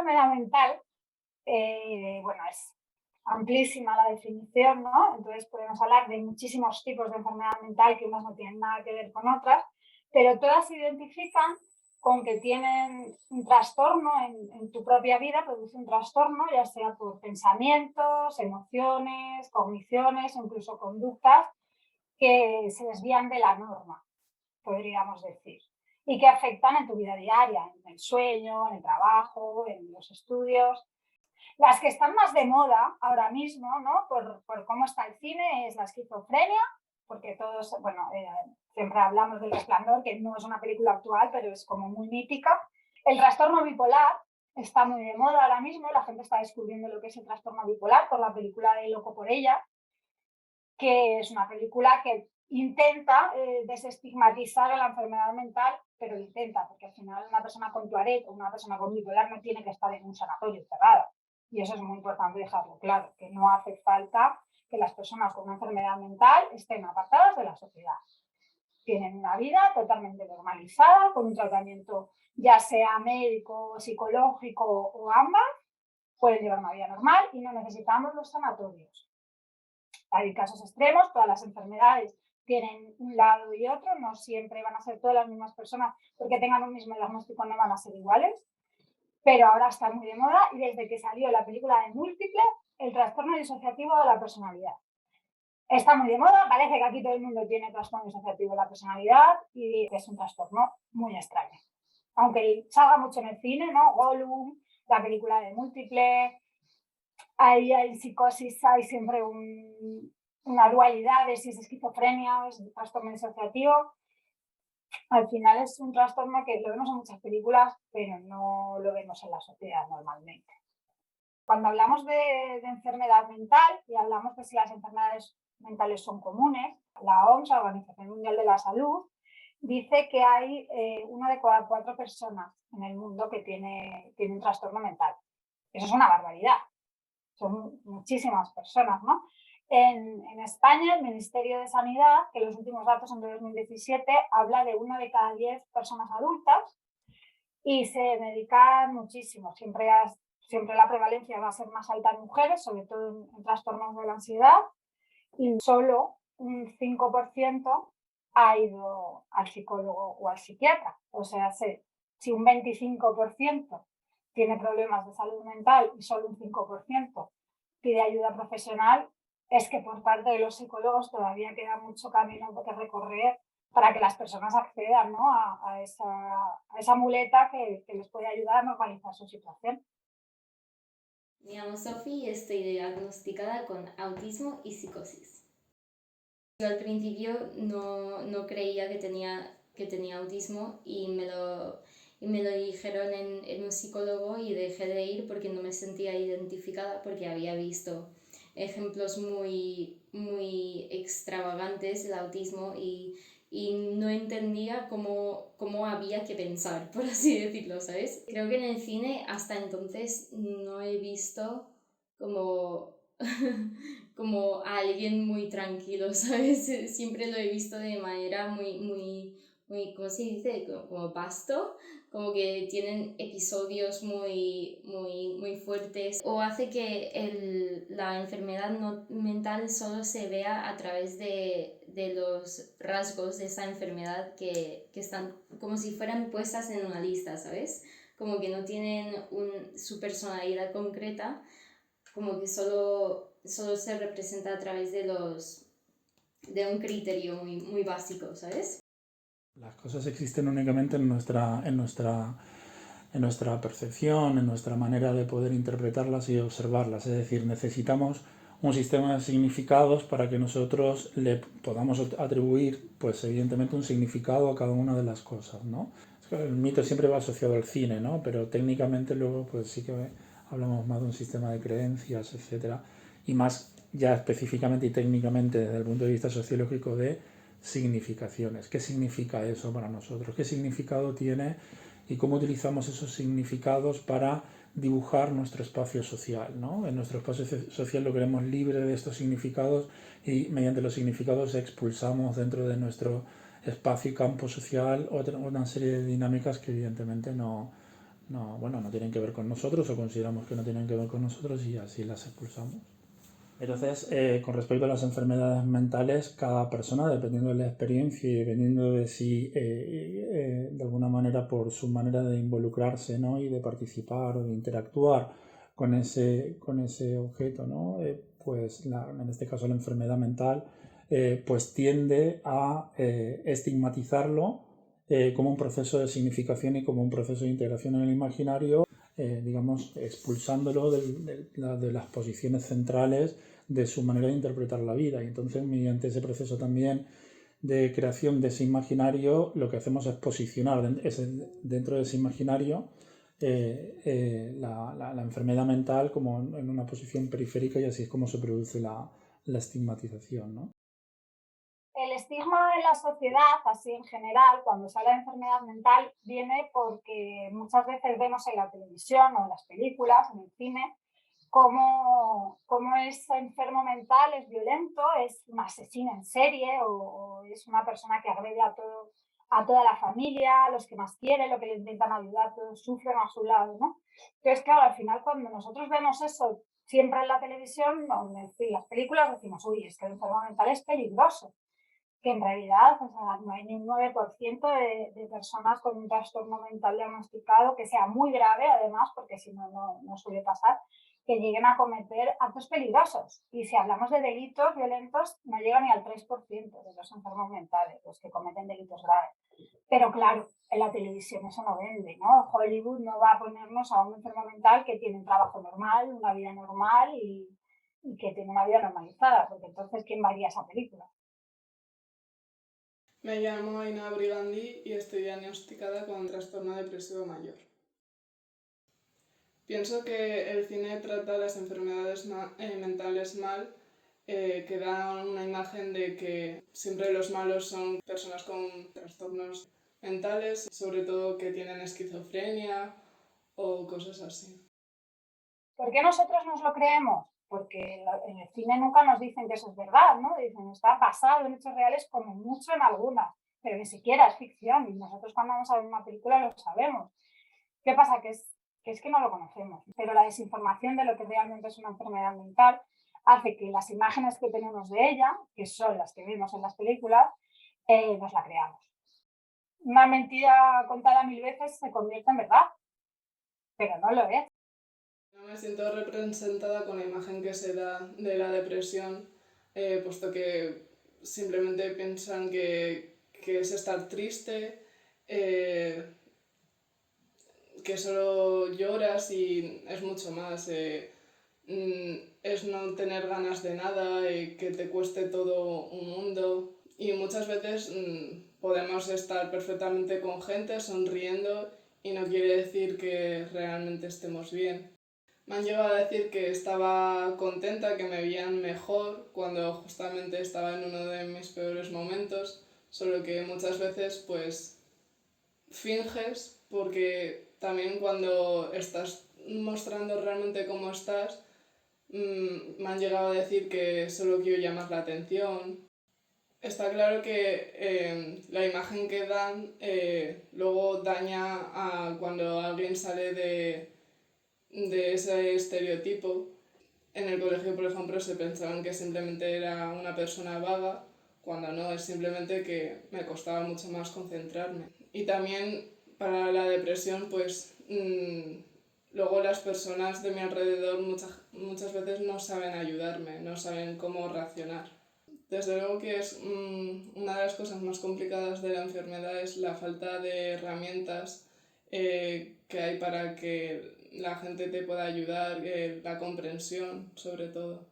enfermedad mental, bueno, es amplísima la definición, ¿no? Entonces podemos hablar de muchísimos tipos de enfermedad mental que unas no tienen nada que ver con otras, pero todas se identifican con que tienen un trastorno en tu propia vida, produce un trastorno, ya sea por pensamientos, emociones, cogniciones o incluso conductas que se desvían de la norma, podríamos decir, y que afectan en tu vida diaria, en el sueño, en el trabajo, en los estudios. Las que están más de moda ahora mismo, ¿no? Por cómo está el cine, es la esquizofrenia, porque todos, bueno, siempre hablamos del Resplandor, que no es una película actual, pero es como muy mítica. El trastorno bipolar está muy de moda ahora mismo, la gente está descubriendo lo que es el trastorno bipolar por la película de Loco por ella, que es una película que intenta desestigmatizar la enfermedad mental, pero lo intenta, porque al final una persona con Tourette o una persona con bipolar no tiene que estar en un sanatorio cerrado. Y eso es muy importante dejarlo claro, que no hace falta que las personas con una enfermedad mental estén apartadas de la sociedad. Tienen una vida totalmente normalizada, con un tratamiento ya sea médico, psicológico o ambas, pueden llevar una vida normal y no necesitamos los sanatorios. Hay casos extremos, todas las enfermedades tienen un lado y otro, no siempre van a ser todas las mismas personas porque tengan un mismo diagnóstico, no van a ser iguales, pero ahora está muy de moda y desde que salió la película de Múltiple, el trastorno disociativo de la personalidad. Está muy de moda, parece que aquí todo el mundo tiene trastorno disociativo de la personalidad y es un trastorno muy extraño. Aunque salga mucho en el cine, ¿no? Gollum, la película de Múltiple, ahí hay psicosis, hay siempre una dualidad de si es esquizofrenia o es trastorno disociativo. Al final es un trastorno que lo vemos en muchas películas, pero no lo vemos en la sociedad normalmente. Cuando hablamos de enfermedad mental y hablamos de si las enfermedades mentales son comunes, la OMS, la Organización Mundial de la Salud, dice que hay una de cada 4 personas en el mundo que tiene un trastorno mental. Eso es una barbaridad. Son muchísimas personas, ¿no? En España, el Ministerio de Sanidad, que los últimos datos son de 2017, habla de 1 de cada 10 personas adultas y se medican muchísimo. Siempre la prevalencia va a ser más alta en mujeres, sobre todo en trastornos de la ansiedad, y solo un 5% ha ido al psicólogo o al psiquiatra. O sea, si un 25% tiene problemas de salud mental y solo un 5% pide ayuda profesional, es que por parte de los psicólogos todavía queda mucho camino que recorrer para que las personas accedan, ¿no? a esa muleta que les puede ayudar a normalizar su situación. Me llamo Sophie y estoy diagnosticada con autismo y psicosis. Yo al principio no creía que tenía autismo y me lo dijeron en un psicólogo y dejé de ir porque no me sentía identificada porque había visto ejemplos muy extravagantes del autismo y no entendía cómo había que pensar, por así decirlo, ¿sabes? Creo que en el cine hasta entonces no he visto como como a alguien muy tranquilo, ¿sabes? Siempre lo he visto de manera muy, ¿cómo se dice? Como vasto, como que tienen episodios muy fuertes o hace que la enfermedad mental solo se vea a través de los rasgos de esa enfermedad que están como si fueran puestas en una lista, ¿sabes? Como que no tienen su personalidad concreta, como que solo se representa a través de un criterio muy básico, ¿sabes? Las cosas existen únicamente en nuestra percepción, en nuestra manera de poder interpretarlas y observarlas. Es decir, necesitamos un sistema de significados para que nosotros le podamos atribuir, pues evidentemente, un significado a cada una de las cosas, ¿no? El mito siempre va asociado al cine, ¿no? Pero técnicamente luego, pues sí que hablamos más de un sistema de creencias, etcétera, y más ya específicamente y técnicamente desde el punto de vista sociológico de significaciones. ¿Qué significa eso para nosotros? ¿Qué significado tiene y cómo utilizamos esos significados para dibujar nuestro espacio social, ¿no? En nuestro espacio social lo queremos libre de estos significados y mediante los significados expulsamos dentro de nuestro espacio y campo social una serie de dinámicas que evidentemente no, bueno, no tienen que ver con nosotros o consideramos que no tienen que ver con nosotros y así las expulsamos. Entonces, con respecto a las enfermedades mentales, cada persona, dependiendo de la experiencia y dependiendo de si, de alguna manera, por su manera de involucrarse, ¿no? Y de participar o de interactuar con ese objeto, ¿no? Pues en este caso la enfermedad mental, pues tiende a estigmatizarlo como un proceso de significación y como un proceso de integración en el imaginario, digamos, expulsándolo de las posiciones centrales de su manera de interpretar la vida. Y entonces, mediante ese proceso también de creación de ese imaginario, lo que hacemos es posicionar dentro de ese imaginario la enfermedad mental como en una posición periférica, y así es como se produce la estigmatización, ¿no? El estigma en la sociedad, así en general, cuando se habla de enfermedad mental, viene porque muchas veces vemos en la televisión o en las películas, en el cine, cómo es enfermo mental, es violento, es un asesino en serie o es una persona que agrede a toda la familia, a los que más quieren, lo que le intentan ayudar, todos sufren a su lado, ¿no? Entonces, claro, al final cuando nosotros vemos eso siempre en la televisión, en las películas decimos, uy, es que el enfermo mental es peligroso, que en realidad, o sea, no hay ni un 9% de personas con un trastorno mental diagnosticado que sea muy grave, además, porque si no, no suele pasar, que lleguen a cometer actos peligrosos. Y si hablamos de delitos violentos, no llega ni al 3% de los enfermos mentales, los que cometen delitos graves. Pero claro, en la televisión eso no vende, ¿no? Hollywood no va a ponernos a un enfermo mental que tiene un trabajo normal, una vida normal y que tiene una vida normalizada, porque entonces, ¿quién vería esa película? Me llamo Ainhoa Brigandi y estoy diagnosticada con trastorno depresivo mayor. Pienso que el cine trata las enfermedades mentales mal, que da una imagen de que siempre los malos son personas con trastornos mentales, sobre todo que tienen esquizofrenia o cosas así. ¿Por qué nosotros nos lo creemos? Porque en el cine nunca nos dicen que eso es verdad, ¿no? Dicen, está basado en hechos reales como mucho en algunas, pero ni siquiera es ficción y nosotros cuando vamos a ver una película lo sabemos. ¿Qué pasa? Que es que no lo conocemos, pero la desinformación de lo que realmente es una enfermedad mental hace que las imágenes que tenemos de ella, que son las que vemos en las películas, nos la creamos. Una mentira contada 1000 veces se convierte en verdad, pero no lo es. No me siento representada con la imagen que se da de la depresión, puesto que simplemente piensan que es estar triste, que solo lloras y es mucho más. Es no tener ganas de nada, que te cueste todo un mundo. Y muchas veces podemos estar perfectamente con gente sonriendo y no quiere decir que realmente estemos bien. Me han llegado a decir que estaba contenta, que me veían mejor cuando justamente estaba en uno de mis peores momentos, solo que muchas veces pues finges, porque también cuando estás mostrando realmente cómo estás, me han llegado a decir que solo quiero llamar la atención. Está claro que la imagen que dan luego daña a cuando alguien sale de ese estereotipo. En el colegio, por ejemplo, se pensaban que simplemente era una persona vaga, cuando no, es simplemente que me costaba mucho más concentrarme. Y también para la depresión, pues luego las personas de mi alrededor muchas veces no saben ayudarme, no saben cómo reaccionar. Desde luego que es una de las cosas más complicadas de la enfermedad es la falta de herramientas que hay para que la gente te pueda ayudar, la comprensión sobre todo.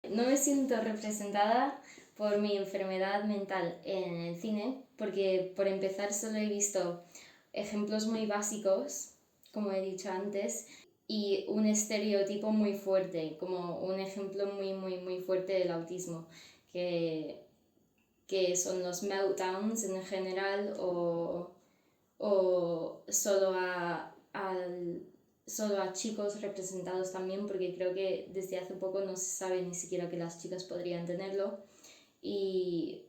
No me siento representada por mi enfermedad mental en el cine porque por empezar solo he visto ejemplos muy básicos, como he dicho antes, y un estereotipo muy fuerte, como un ejemplo muy fuerte del autismo, que son los meltdowns en general o solo a chicos representados también, porque creo que desde hace poco no se sabe ni siquiera que las chicas podrían tenerlo. Y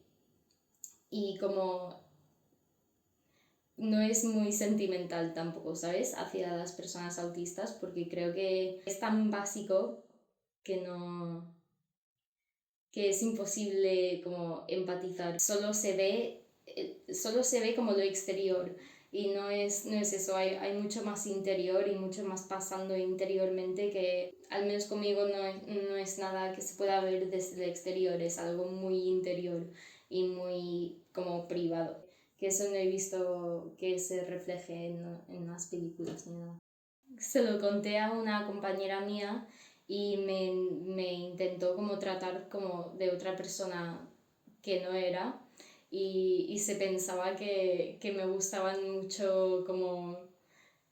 como no es muy sentimental tampoco, ¿sabes? Hacia las personas autistas, porque creo que es tan básico que no, que es imposible como empatizar. Solo se ve como lo exterior y no es eso, hay mucho más interior y mucho más pasando interiormente que al menos conmigo no es nada que se pueda ver desde el exterior, es algo muy interior y muy como privado, que eso no he visto que se refleje en las películas ni nada. Se lo conté a una compañera mía y me intentó como tratar como de otra persona que no era y se pensaba que me gustaban mucho como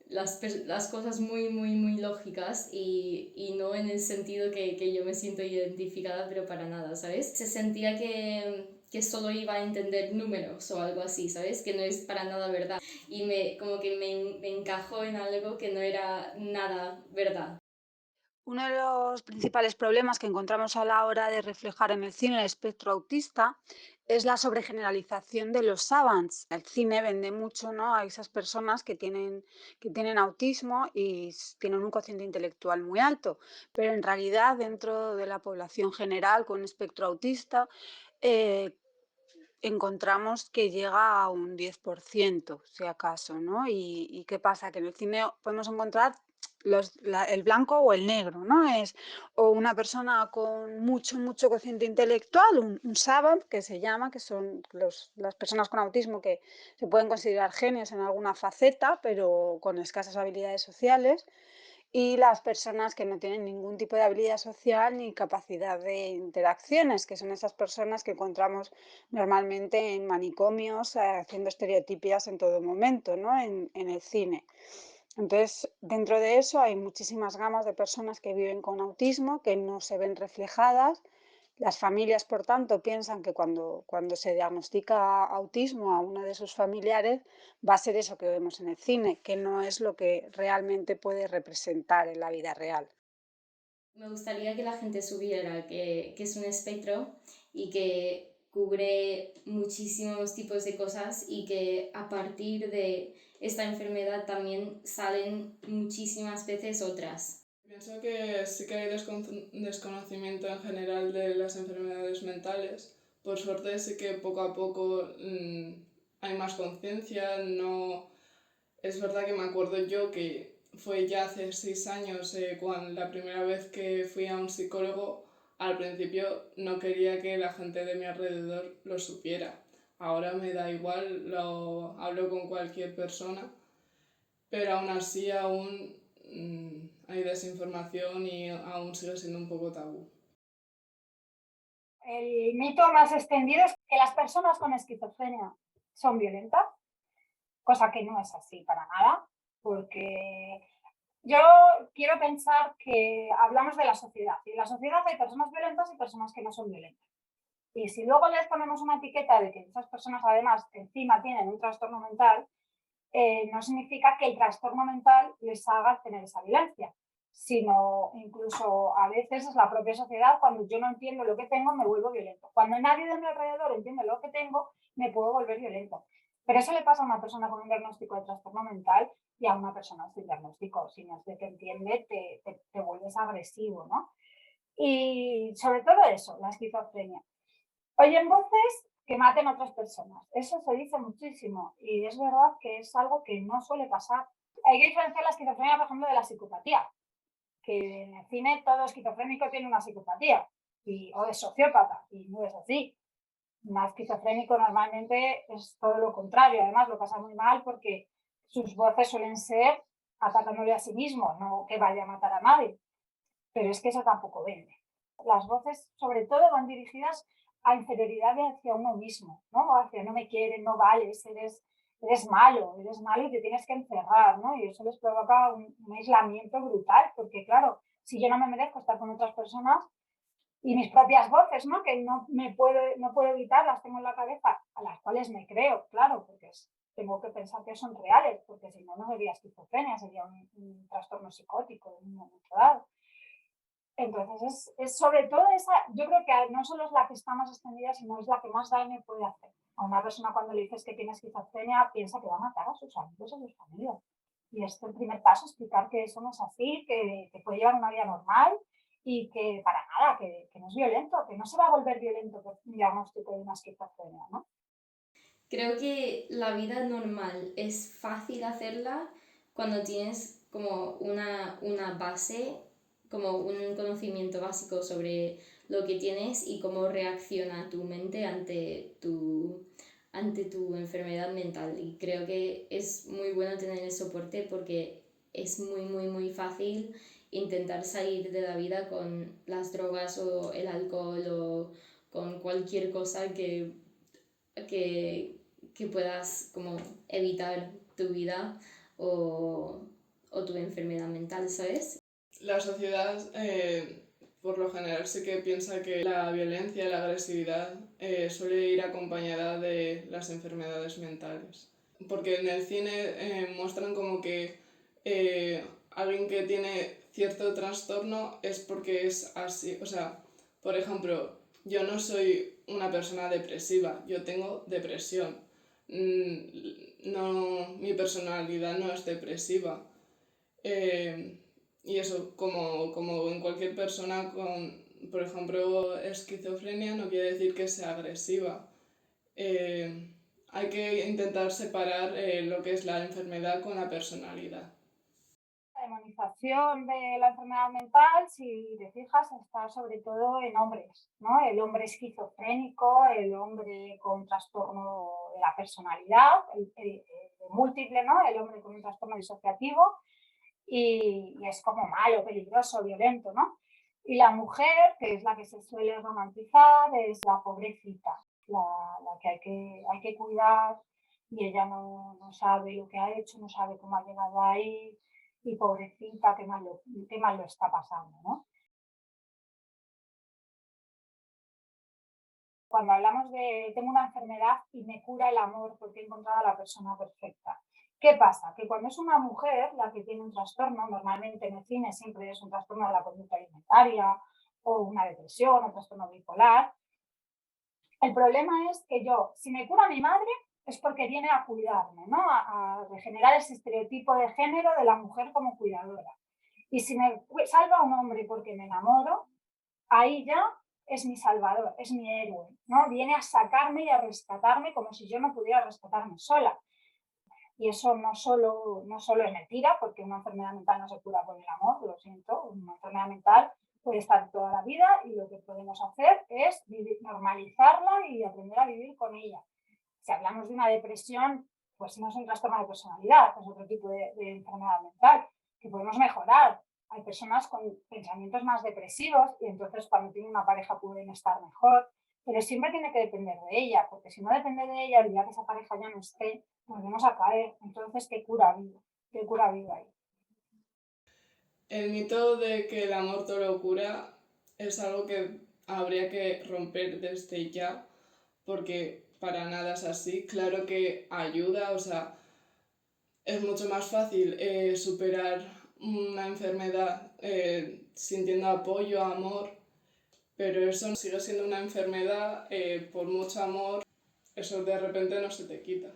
las cosas muy lógicas y no en el sentido que yo me siento identificada, pero para nada, ¿sabes? Se sentía que solo iba a entender números o algo así, ¿sabes? Que no es para nada verdad. Y como que me encajó en algo que no era nada verdad. Uno de los principales problemas que encontramos a la hora de reflejar en el cine el espectro autista es la sobregeneralización de los savants. El cine vende mucho, ¿no?, a esas personas que tienen autismo y tienen un cociente intelectual muy alto, pero en realidad dentro de la población general con espectro autista eh, encontramos que llega a un 10%, si acaso, ¿no? ¿Y qué pasa? Que en el cine podemos encontrar el blanco o el negro, ¿no? Es o una persona con mucho cociente intelectual, un savant, que se llama, que son las personas con autismo que se pueden considerar genios en alguna faceta, pero con escasas habilidades sociales, y las personas que no tienen ningún tipo de habilidad social ni capacidad de interacciones, que son esas personas que encontramos normalmente en manicomios haciendo estereotipias en todo momento, ¿no?, en el cine. Entonces, dentro de eso hay muchísimas gamas de personas que viven con autismo que no se ven reflejadas. Las familias, por tanto, piensan que cuando se diagnostica autismo a uno de sus familiares va a ser eso que vemos en el cine, que no es lo que realmente puede representar en la vida real. Me gustaría que la gente supiera que es un espectro y que cubre muchísimos tipos de cosas y que a partir de esta enfermedad también salen muchísimas veces otras. Pienso que sí que hay desconocimiento en general de las enfermedades mentales. Por suerte sí que poco a poco hay más conciencia. No, es verdad que me acuerdo yo que fue ya hace 6 años cuando la primera vez que fui a un psicólogo, al principio no quería que la gente de mi alrededor lo supiera. Ahora me da igual, lo hablo con cualquier persona, pero aún así aún hay desinformación y aún sigue siendo un poco tabú. El mito más extendido es que las personas con esquizofrenia son violentas, cosa que no es así para nada, porque yo quiero pensar que hablamos de la sociedad, y en la sociedad hay personas violentas y personas que no son violentas. Y si luego les ponemos una etiqueta de que esas personas además encima tienen un trastorno mental, no significa que el trastorno mental les haga tener esa violencia, sino incluso a veces es la propia sociedad, cuando yo no entiendo lo que tengo, me vuelvo violento. Cuando nadie de mi alrededor entiende lo que tengo, me puedo volver violento. Pero eso le pasa a una persona con un diagnóstico de trastorno mental y a una persona sin diagnóstico. Si no es de que entiende, te vuelves agresivo, ¿no? Y sobre todo eso, la esquizofrenia. Oyen voces que maten a otras personas. Eso se dice muchísimo y es verdad que es algo que no suele pasar. Hay que diferenciar la esquizofrenia, por ejemplo, de la psicopatía, que en el cine todo esquizofrénico tiene una psicopatía o es sociópata, y no es así. Un esquizofrénico normalmente es todo lo contrario, además lo pasa muy mal porque sus voces suelen ser atacándole a sí mismo, no que vaya a matar a nadie, pero es que eso tampoco vende. Las voces, sobre todo, van dirigidas a inferioridad hacia uno mismo, ¿no? Hacia no me quieren, no vales, eres malo y te tienes que encerrar, ¿no? Y eso les provoca un aislamiento brutal, porque claro, si yo no me merezco estar con otras personas y mis propias voces, ¿no?, que no puedo evitarlas, tengo en la cabeza, a las cuales me creo, claro, porque tengo que pensar que son reales, porque si no, no sería esquizofrenia, sería un trastorno psicótico en un momento dado. Entonces, es sobre todo esa, yo creo que no solo es la que está más extendida, sino es la que más daño puede hacer. A una persona cuando le dices que tiene esquizofrenia piensa que va a matar a sus amigos y a sus familias. Y es el primer paso, explicar que eso no es así, que puede llevar una vida normal y que para nada, que no es violento, que no se va a volver violento por un diagnóstico de una esquizofrenia, ¿no? Creo que la vida normal es fácil hacerla cuando tienes como una base, como un conocimiento básico sobre lo que tienes y cómo reacciona tu mente ante tu enfermedad mental. Y creo que es muy bueno tener el soporte porque es muy, muy, muy fácil intentar salir de la vida con las drogas o el alcohol o con cualquier cosa que puedas como evitar tu vida o tu enfermedad mental, ¿sabes? La sociedad, por lo general, sí que piensa que la violencia y la agresividad suele ir acompañada de las enfermedades mentales. Porque en el cine muestran como que alguien que tiene cierto trastorno es porque es así. O sea, por ejemplo, yo no soy una persona depresiva, yo tengo depresión. No, mi personalidad no es depresiva. Y eso, como en cualquier persona con, por ejemplo, esquizofrenia, no quiere decir que sea agresiva. Hay que intentar separar lo que es la enfermedad con la personalidad. La demonización de la enfermedad mental, si te fijas, está sobre todo en hombres, ¿no? El hombre esquizofrénico, el hombre con trastorno de la personalidad, el múltiple, ¿no? El hombre con un trastorno disociativo y es como malo, peligroso, violento, ¿no? Y la mujer, que es la que se suele romantizar, es la pobrecita, la que hay que cuidar y ella no sabe lo que ha hecho, no sabe cómo ha llegado ahí y pobrecita, qué mal lo está pasando, ¿no? Cuando hablamos de tengo una enfermedad y me cura el amor porque he encontrado a la persona perfecta. ¿Qué pasa? Que cuando es una mujer la que tiene un trastorno, normalmente en el cine siempre es un trastorno de la conducta alimentaria o una depresión o un trastorno bipolar, el problema es que yo, si me cura mi madre, es porque viene a cuidarme, ¿no? A regenerar ese estereotipo de género de la mujer como cuidadora. Y si me salva un hombre porque me enamoro, ahí ya es mi salvador, es mi héroe, ¿no? Viene a sacarme y a rescatarme como si yo no pudiera rescatarme sola. Y eso no solo es mentira, porque una enfermedad mental no se cura con el amor, lo siento, una enfermedad mental puede estar toda la vida y lo que podemos hacer es normalizarla y aprender a vivir con ella. Si hablamos de una depresión, pues no es un trastorno de personalidad, es otro tipo de enfermedad mental que podemos mejorar. Hay personas con pensamientos más depresivos y entonces cuando tienen una pareja pueden estar mejor, pero siempre tiene que depender de ella, porque si no depende de ella, el día que esa pareja ya no esté, volvemos a caer. Entonces, ¿qué cura vivo? ¿Qué cura vivo ahí? El mito de que el amor todo lo cura es algo que habría que romper desde ya, porque para nada es así. Claro que ayuda, o sea, es mucho más fácil superar una enfermedad sintiendo apoyo, amor, pero eso sigue siendo una enfermedad, por mucho amor, eso de repente no se te quita.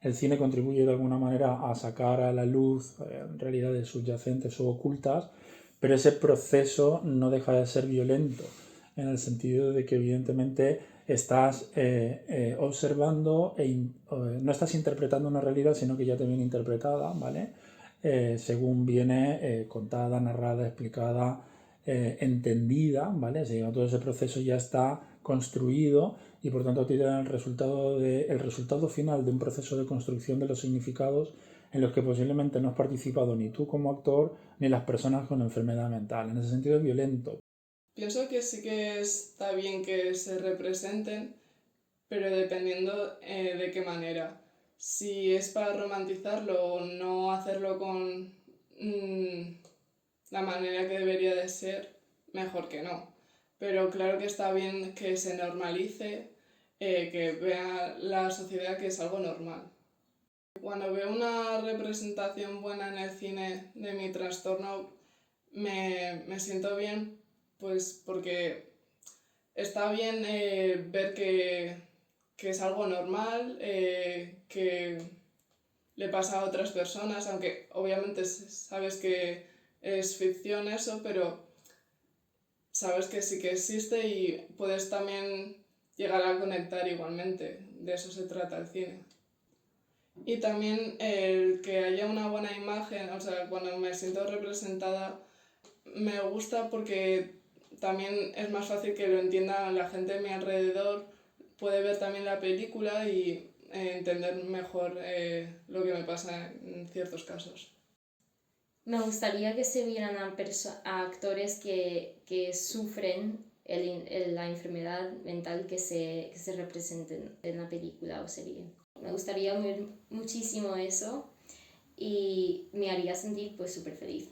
El cine contribuye de alguna manera a sacar a la luz realidades subyacentes o ocultas, pero ese proceso no deja de ser violento, en el sentido de que evidentemente estás observando no estás interpretando una realidad, sino que ya te viene interpretada, ¿vale? Según viene contada, narrada, explicada, entendida, ¿vale? O sea, todo ese proceso ya está construido y por tanto te da el resultado final de un proceso de construcción de los significados en los que posiblemente no has participado ni tú como actor ni las personas con enfermedad mental. En ese sentido es violento. Pienso que sí que está bien que se representen, pero dependiendo de qué manera. Si es para romantizarlo o no hacerlo con la manera que debería de ser, mejor que no. Pero claro que está bien que se normalice, que vea la sociedad que es algo normal. Cuando veo una representación buena en el cine de mi trastorno, me siento bien, pues porque está bien ver que es algo normal, que le pasa a otras personas, aunque obviamente sabes que es ficción eso, pero sabes que sí que existe y puedes también llegar a conectar igualmente. De eso se trata el cine. Y también el que haya una buena imagen, o sea, cuando me siento representada, me gusta porque también es más fácil que lo entienda la gente de mi alrededor, puede ver también la película y entender mejor lo que me pasa en ciertos casos. Me gustaría que se vieran a actores que sufren la enfermedad mental que se representen en la película o serie. Me gustaría ver muchísimo eso y me haría sentir pues súper feliz.